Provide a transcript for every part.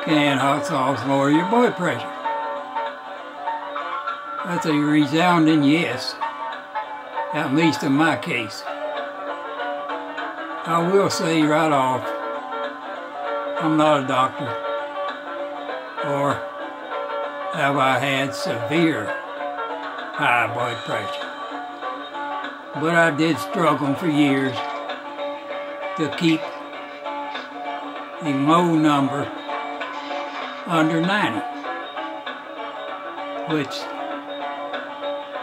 Can hot sauce lower your blood pressure? That's a resounding yes, at least in my case. I will say right off, I'm not a doctor, or have I had severe high blood pressure. But I did struggle for years to keep the low number under 90, which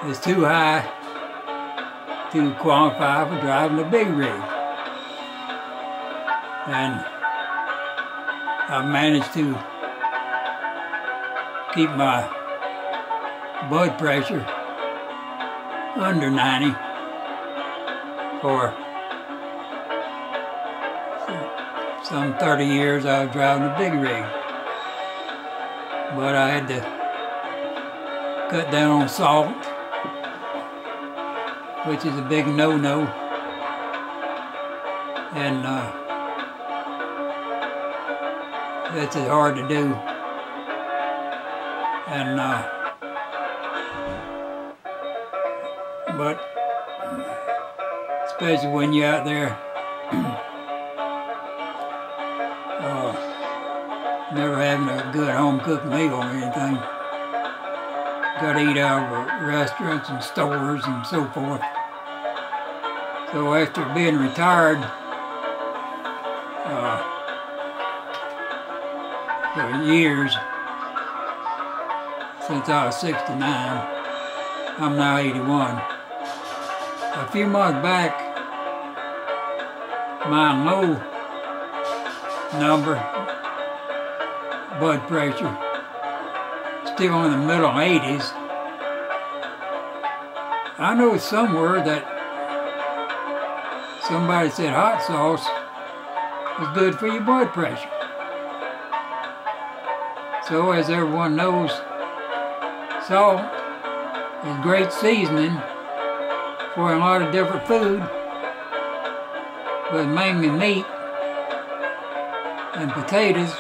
is too high to qualify for driving a big rig. And I've managed to keep my blood pressure under 90 for some 30 years. I was driving a big rig, but I had to cut down on salt, which is a big no-no, and that's hard to do, and but especially when you're out there never having a good home-cooked meal or anything. Got to eat out of restaurants and stores and so forth. So after being retired for years, since I was 69, I'm now 81. A few months back, my low number blood pressure still in the middle 80s. I know somewhere that somebody said hot sauce is good for your blood pressure. So as everyone knows, salt is great seasoning for a lot of different food, but mainly meat and potatoes.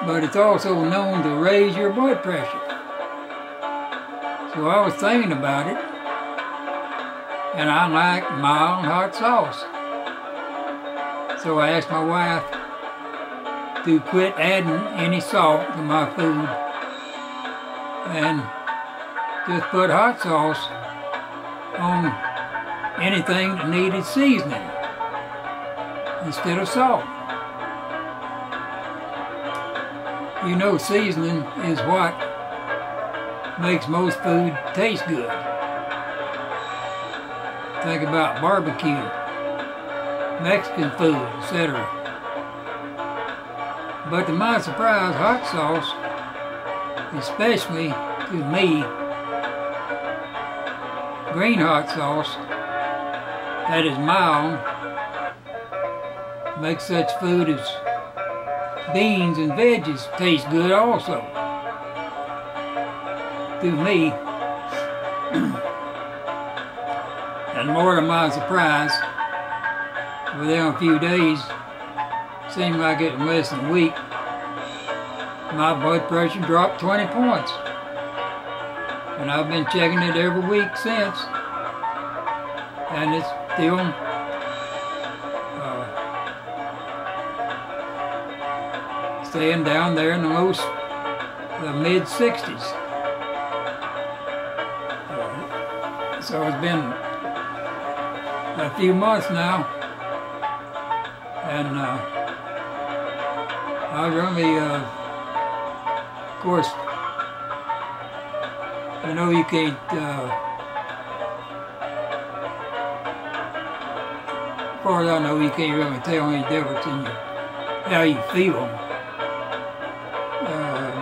But it's also known to raise your blood pressure. So I was thinking about it, and I like mild hot sauce. So I asked my wife to quit adding any salt to my food and just put hot sauce on anything that needed seasoning instead of salt. You know, seasoning is what makes most food taste good. Think about barbecue, Mexican food, etc. But to my surprise, hot sauce, especially to me, green hot sauce that is mild, makes such food as beans and veggies taste good also, to me. And more to my surprise, within a few days, seemed like it in less than a week, my blood pressure dropped 20 points. And I've been checking it every week since, and it's still staying down there in the mid-60s. So it's been a few months now, and I really, of course, you know, you can't, as far as I know, you can't really tell any difference in how you feel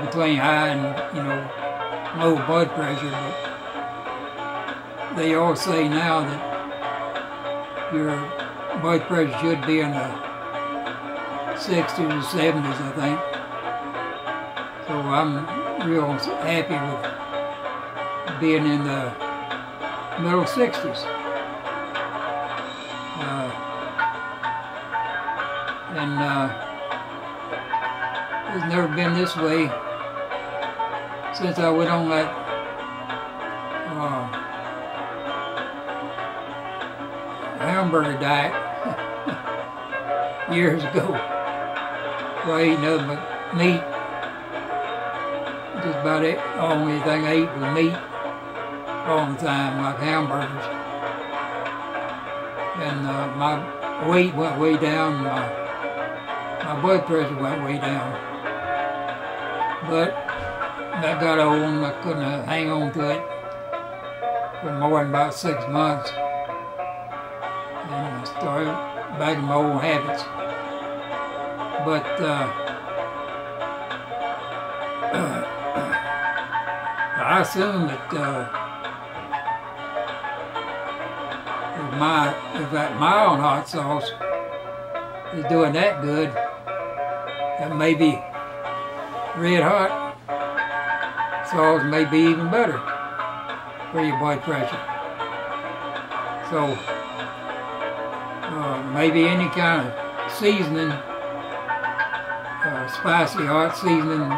between high and, you know, low blood pressure. But they all say now that your blood pressure should be in the 60s or 70s, I think. So I'm real happy with being in the middle 60s. It's never been this way since I went on that hamburger diet years ago. Where I ate nothing but meat. Just about it. The only thing I ate was meat all the time, like hamburgers. And my weight went way down. My blood pressure went way down. But that got old and I couldn't hang on to it for more than about 6 months. And I started back in my old habits. But I assume that if that mild hot sauce is doing that good, that maybe red hot sauce may be even better for your blood pressure. So maybe any kind of seasoning, spicy hot seasoning,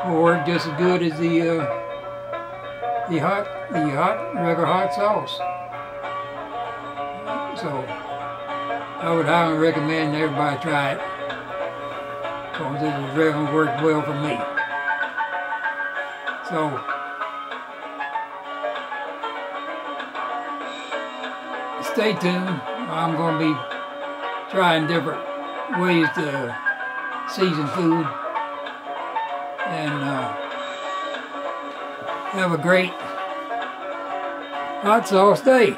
will work just as good as the regular hot sauce. So I would highly recommend everybody try it, because it has really worked well for me. So stay tuned. I'm going to be trying different ways to season food, and have a great hot sauce day.